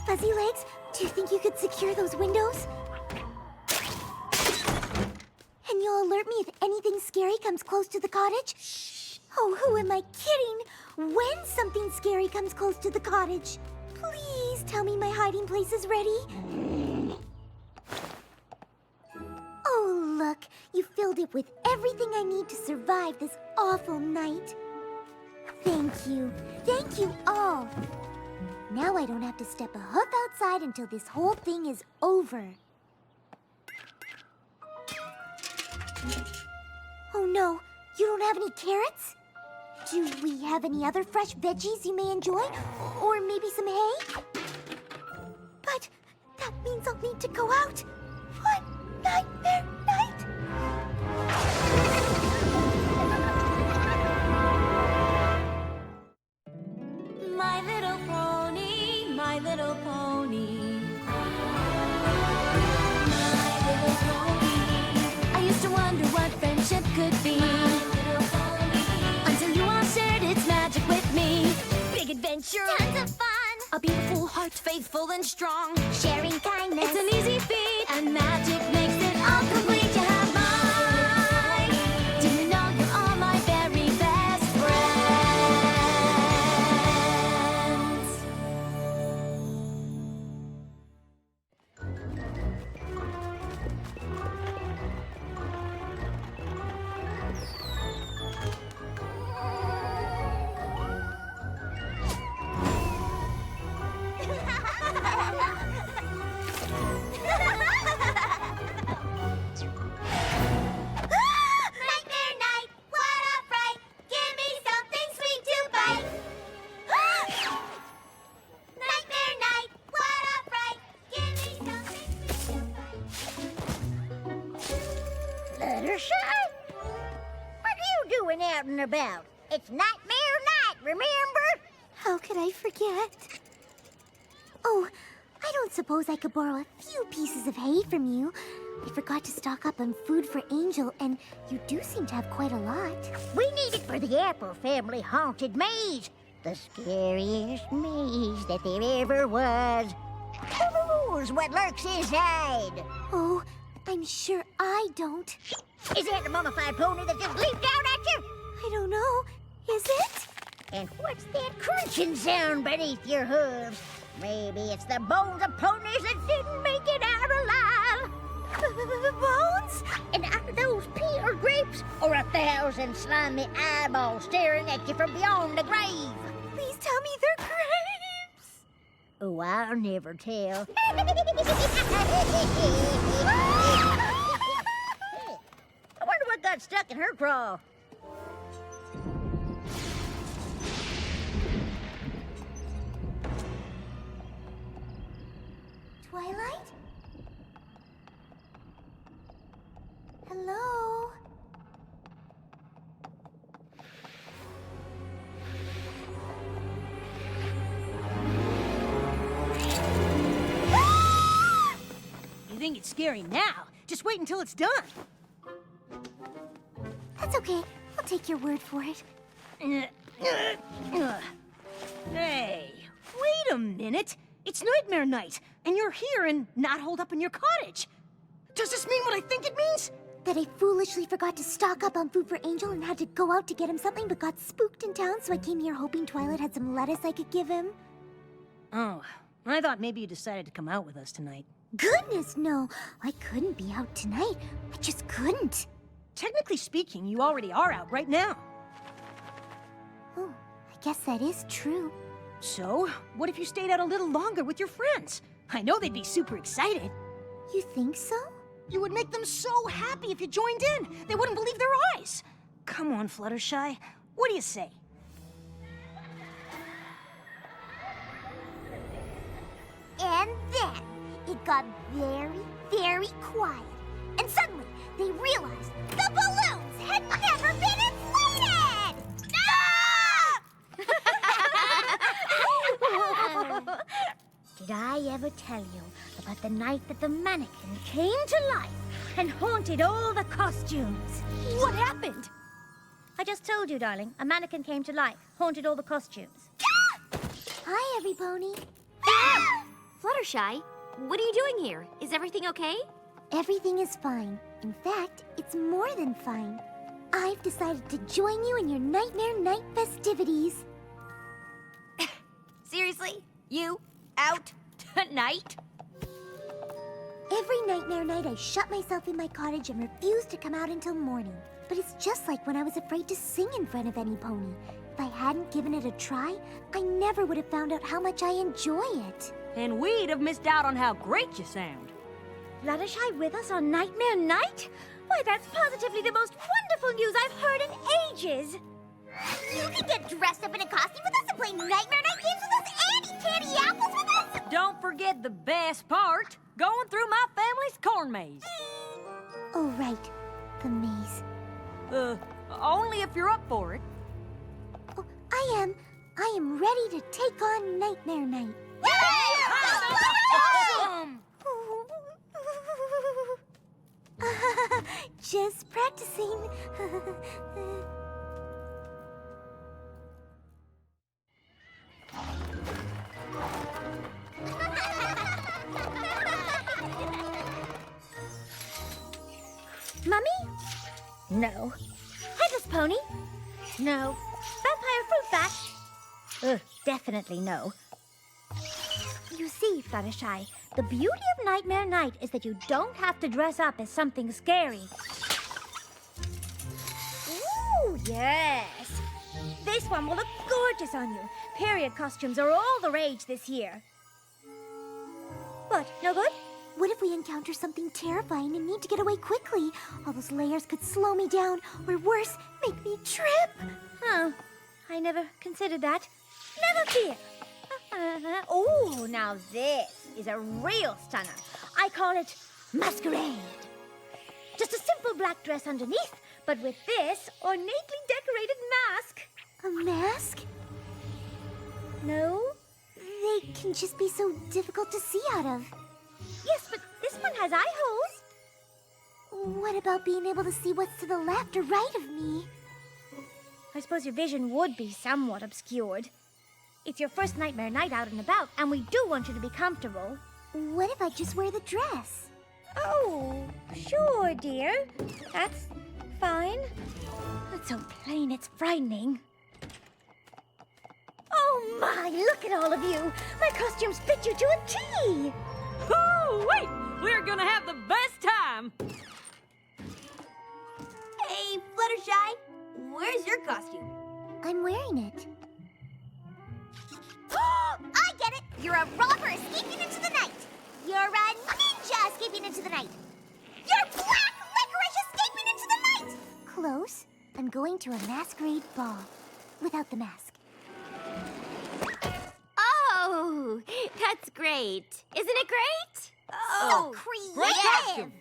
Fuzzy Legs, do you think you could secure those windows? And you'll alert me if anything scary comes close to the cottage? Oh, who am I kidding? When something scary comes close to the cottage, please tell me my hiding place is ready. Oh, look, you filled it with everything I need to survive this awful night. Thank you all. Now I don't have to step a hoof outside until this whole thing is over. Oh no, you don't have any carrots? Do we have any other fresh veggies you may enjoy? Or maybe some hay? But that means I'll need to go out on Nightmare Night. My little pony, my little pony. My little pony. I used to wonder what friendship could be. Until you all shared its magic with me. Big adventure, Tons of fun. a beautiful heart, faithful and strong. Sharing kindness. It's an easy feat, and magic makes it all complete. You have mine. Do you know you're all my very best friends? Nightmare Night, what a fright! Give me something sweet to bite. Nightmare Night, what a fright! Give me something sweet to bite. Fluttershy? What are you doing out and about? It's Nightmare Night, remember? How could I forget? Oh, I don't suppose I could borrow a few pieces of hay from you. I forgot to stock up on food for Angel, and you do seem to have quite a lot. We need it for the Apple Family Haunted Maze. The scariest maze that there ever was. Who's what lurks inside? Oh, I'm sure I don't. Is that the mummified pony that just leaped out at you? I don't know. Is it? And what's that crunching sound beneath your hooves? Maybe it's the bones of ponies that didn't make it out alive. Bones? And are those pea or grapes? Or 1,000 slimy eyeballs staring at you from beyond the grave? Please tell me they're grapes. Oh, I'll never tell. I wonder what got stuck in her craw. Twilight? Hello? You think it's scary now? Just wait until it's done. That's okay. I'll take your word for it. Hey, wait a minute. It's Nightmare Night, and you're here and not holed up in your cottage. Does this mean what I think it means? That I foolishly forgot to stock up on food for Angel and had to go out to get him something but got spooked in town, so I came here hoping Twilight had some lettuce I could give him. Oh, I thought maybe you decided to come out with us tonight. Goodness, no. I couldn't be out tonight. I just couldn't. Technically speaking, you already are out right now. Oh, I guess that is true. So, what if you stayed out a little longer with your friends? I know they'd be super excited. You think so? You would make them so happy if you joined in. They wouldn't believe their eyes. Come on, Fluttershy. What do you say? And then it got very, very quiet. And suddenly they realized the balloons had never been inflated! No! Did I ever tell you about the night that the mannequin came to life and haunted all the costumes? What happened? I just told you, darling. A mannequin came to life, haunted all the costumes. Hi, every pony. Fluttershy, what are you doing here? Is everything okay? Everything is fine. In fact, it's more than fine. I've decided to join you in your Nightmare Night festivities. Seriously? You? Out? Tonight? Every Nightmare Night, I shut myself in my cottage and refuse to come out until morning. But it's just like when I was afraid to sing in front of any pony. If I hadn't given it a try, I never would have found out how much I enjoy it. And we'd have missed out on how great you sound. Fluttershy with us on Nightmare Night? Why, that's positively the most wonderful news I've heard in ages. You can get dressed up in a costume with us and play Nightmare Night games with us and eat candy apples with us! Don't forget the best part, going through my family's corn maze. Oh, right. The maze. Only if you're up for it. Oh, I am ready to take on Nightmare Night. Awesome! Just practicing. Mummy? No. Headless pony? No. Vampire fruit bat? Ugh, definitely no. You see, Fluttershy, the beauty of Nightmare Night is that you don't have to dress up as something scary. Ooh, yes. This one will look gorgeous on you. Period costumes are all the rage this year. What, no good? What if we encounter something terrifying and need to get away quickly? All those layers could slow me down, or worse, make me trip. Oh, I never considered that. Never fear. Oh, now this is a real stunner. I call it Masquerade. Just a simple black dress underneath, but with this ornately decorated mask. A mask? No? They can just be so difficult to see out of. Yes, but this one has eye holes. What about being able to see what's to the left or right of me? I suppose your vision would be somewhat obscured. It's your first Nightmare Night out and about, and we do want you to be comfortable. What if I just wear the dress? Oh, sure, dear. That's fine. It's so plain, it's frightening. Oh my, look at all of you. My costumes fit you to a T. Oh, wait! We're gonna have the best time! Hey, Fluttershy, where's your costume? I'm wearing it. I get it! You're a robber escaping into the night! You're a ninja escaping into the night! You're black licorice escaping into the night! Close. I'm going to a masquerade ball. Without the mask. Oh, that's great. Isn't it great? So creative! Great costume!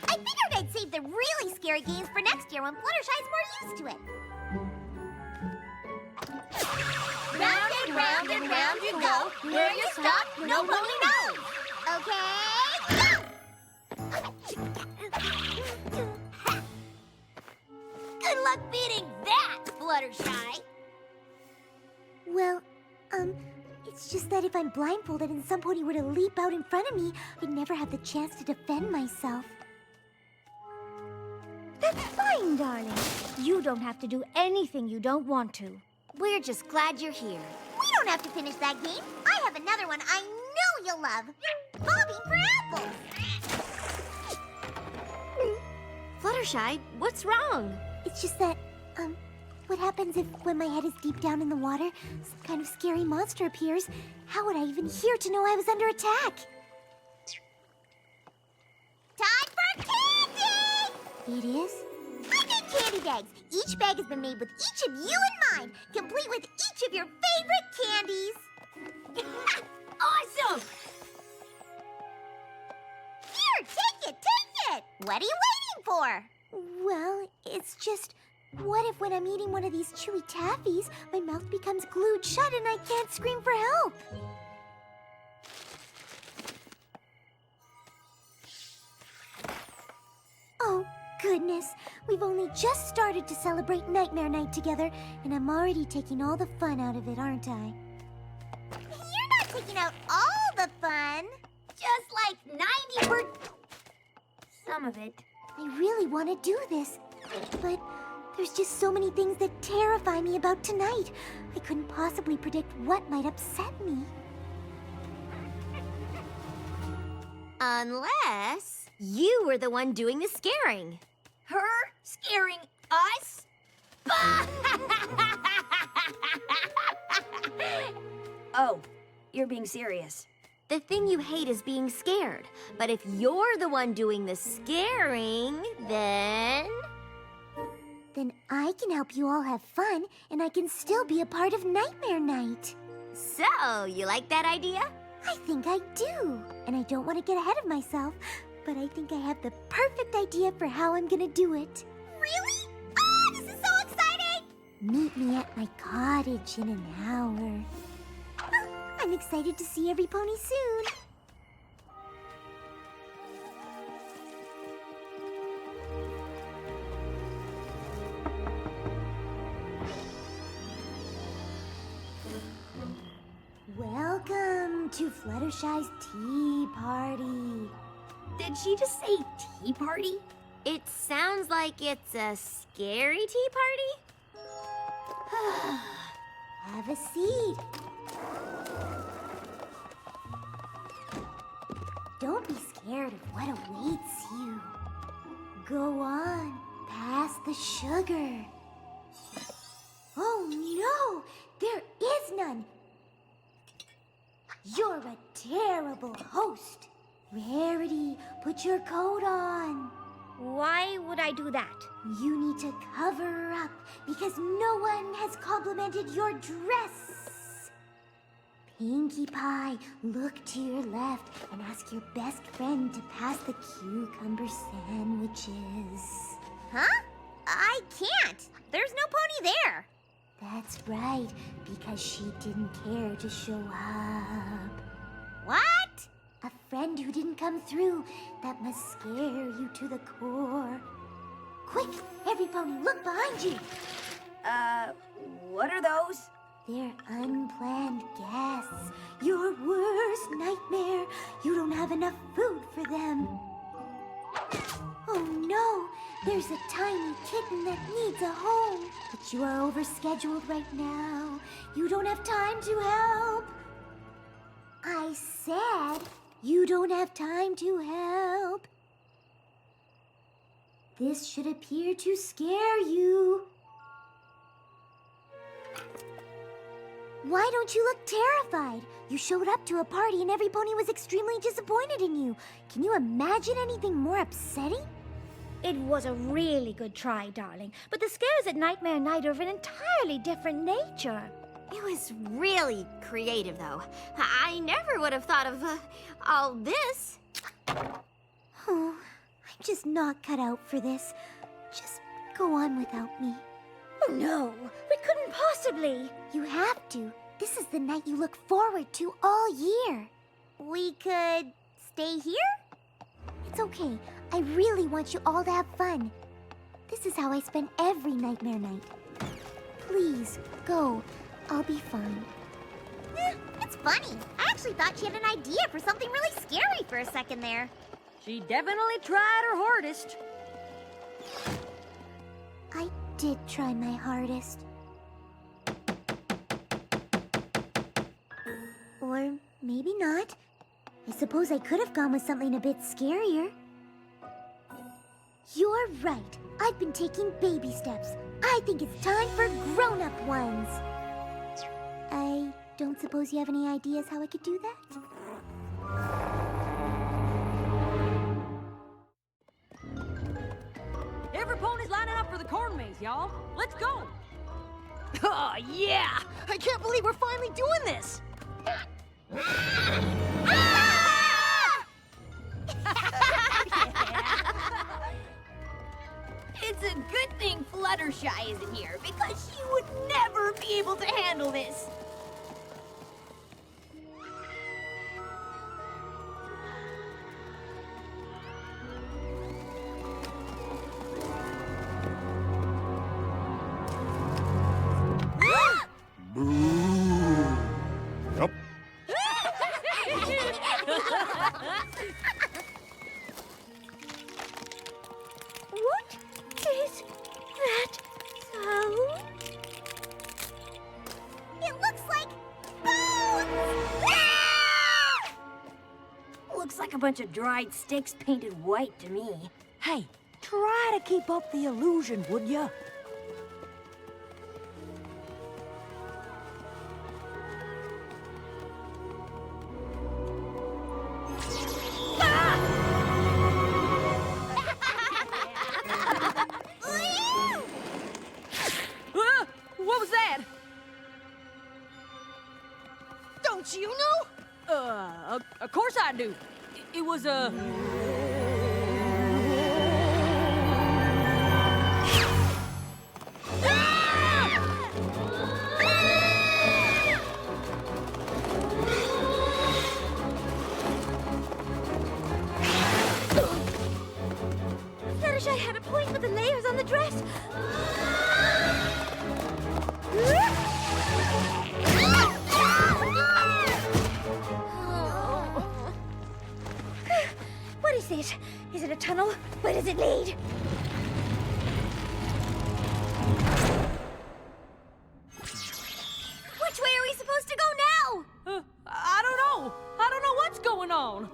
I figured I'd save the really scary games for next year when Fluttershy's more used to it. Round and round you go. Where you stop, no pony knows. Okay, go! Good luck beating that, Fluttershy. Well, it's just that if I'm blindfolded and some pony were to leap out in front of me, I'd never have the chance to defend myself. That's fine, darling. You don't have to do anything you don't want to. We're just glad you're here. We don't have to finish that game. I have another one I know you'll love. Bobbing for apples. Fluttershy, what's wrong? It's just that, what happens if when my head is deep down in the water, some kind of scary monster appears? How would I even hear to know I was under attack? Time for candy! It is? I made candy bags. Each bag has been made with each of you in mind, complete with each of your favorite candies. Awesome! Here, take it! What are you waiting for? Well, it's just, what if when I'm eating one of these chewy taffies, my mouth becomes glued shut and I can't scream for help? goodness. We've only just started to celebrate Nightmare Night together, and I'm already taking all the fun out of it, aren't I? You're not taking out all the fun. Just like 90%. Some of it. I really want to do this, but there's just so many things that terrify me about tonight. I couldn't possibly predict what might upset me. Unless you were the one doing the scaring. Her scaring us? Oh, you're being serious. The thing you hate is being scared. But if you're the one doing the scaring, then... Then I can help you all have fun, and I can still be a part of Nightmare Night. So, you like that idea? I think I do. And I don't want to get ahead of myself, but I think I have the perfect idea for how I'm gonna do it. Really? Oh, this is so exciting! Meet me at my cottage in an hour. I'm excited to see every pony soon. Welcome to Fluttershy's tea party. Did she just say tea party? It sounds like it's a scary tea party. Have a seat. Don't be scared of what awaits you. Go on, pass the sugar. Oh no, there is none. You're a terrible host. Rarity, put your coat on. Why would I do that? You need to cover up because no one has complimented your dress. Pinkie Pie, look to your left and ask your best friend to pass the cucumber sandwiches. Huh? I can't. There's no pony there. That's right, because she didn't care to show up. What? A friend who didn't come through, that must scare you to the core. Quick, every pony, look behind you. What are those? They're unplanned guests. Your worst nightmare. You don't have enough food for them. Oh no, there's a tiny kitten that needs a home. But you are overscheduled right now. You don't have time to help. I said you don't have time to help. This should appear to scare you. Why don't you look terrified? You showed up to a party and every pony was extremely disappointed in you. Can you imagine anything more upsetting? It was a really good try, darling. But the scares at Nightmare Night are of an entirely different nature. It was really creative, though. I never would have thought of all this. Oh, I'm just not cut out for this. Just go on without me. Oh, no, we couldn't possibly. You have to. This is the night you look forward to all year. We could stay here? It's okay. I really want you all to have fun. This is how I spend every Nightmare Night. Please, go. I'll be fine. It's funny. I actually thought she had an idea for something really scary for a second there. She definitely tried her hardest. I did try my hardest. Or maybe not. I suppose I could have gone with something a bit scarier. You're right. I've been taking baby steps. I think it's time for grown-up ones. I don't suppose you have any ideas how I could do that? Every pony's lining up for the corn maze, y'all. Let's go. Oh, yeah! I can't believe we're finally doing this! It's a good thing Fluttershy isn't here, because she would never be able to handle this. What is that sound? It looks like bones! Ah! Looks like a bunch of dried sticks painted white to me. Hey, try to keep up the illusion, would ya? What was that? Don't you know? Of course I do. It was a... Fluttershy had a point with the layers on the dress. What is this? Is it a tunnel? Where does it lead? Which way are we supposed to go now? I don't know. I don't know what's going on.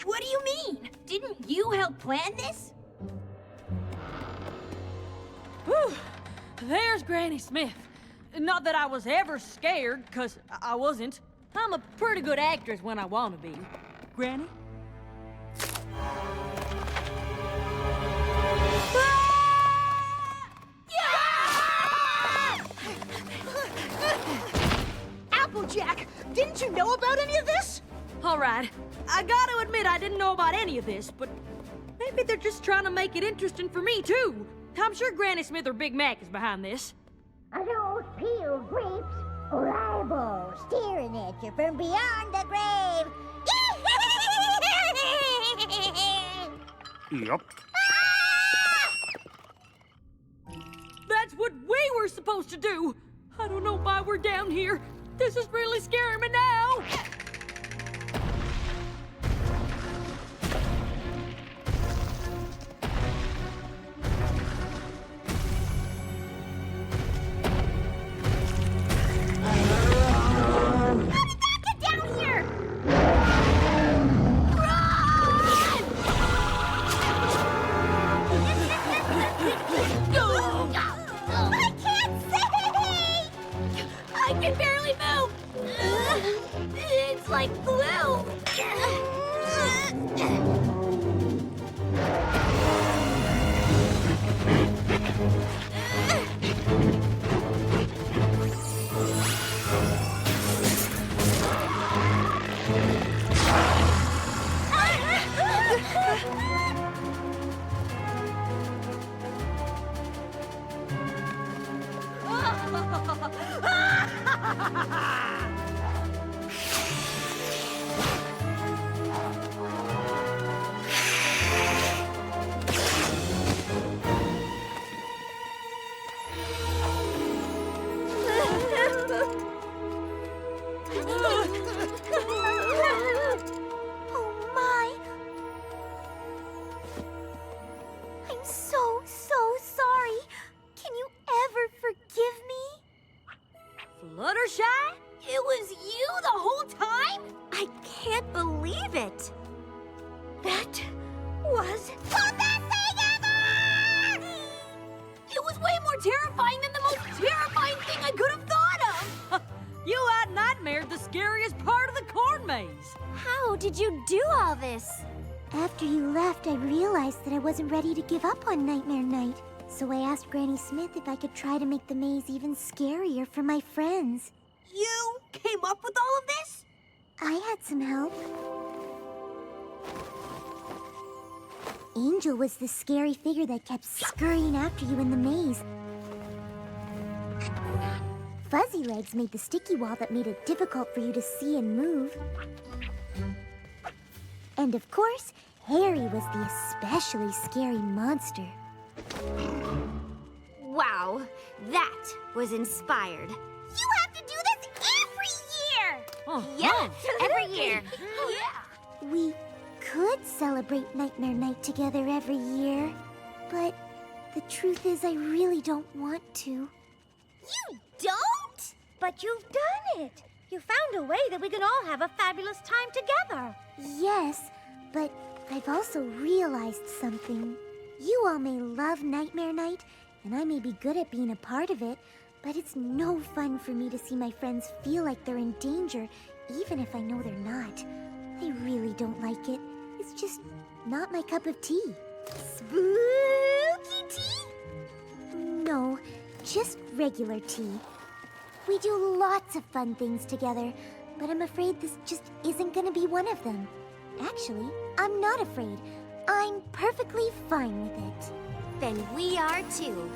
What do you mean? Didn't you help plan this? Whew. There's Granny Smith. Not that I was ever scared, 'cause I wasn't. I'm a pretty good actress when I want to be. Granny? Applejack, didn't you know about any of this? All right. I gotta admit I didn't know about any of this, but maybe they're just trying to make it interesting for me, too. I'm sure Granny Smith or Big Mac is behind this. Are those peeled grapes or eyeballs staring at you from beyond the grave? Yep. That's what we were supposed to do. I don't know why we're down here. This is really scaring me now. Get down here! I can't see! I can barely move! It's like glue! Oh my! I'm so sorry. Can you ever forgive me? Fluttershy? It was you the whole time? I can't believe it. That was... The best thing ever! It was way more terrifying than the most terrifying thing I could have thought of. You out-nightmared the scariest part of the corn maze. How did you do all this? After you left, I realized that I wasn't ready to give up on Nightmare Night. So I asked Granny Smith if I could try to make the maze even scarier for my friends. You came up with all of this? I had some help. Angel was the scary figure that kept scurrying after you in the maze. Fuzzy Legs made the sticky wall that made it difficult for you to see and move. And of course, Harry was the especially scary monster. Wow, that was inspired. You have to do this every year! Yeah, every year. We could celebrate Nightmare Night together every year, but the truth is I really don't want to. You don't? But you've done it. You found a way that we can all have a fabulous time together. Yes, but I've also realized something. You all may love Nightmare Night, and I may be good at being a part of it, but it's no fun for me to see my friends feel like they're in danger, even if I know they're not. I really don't like it. It's just not my cup of tea. Spooky tea? No, just regular tea. We do lots of fun things together, but I'm afraid this just isn't gonna be one of them. Actually, I'm not afraid. I'm perfectly fine with it. Then we are too.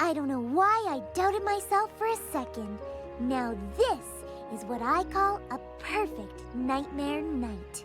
I don't know why I doubted myself for a second. Now this is what I call a perfect nightmare night.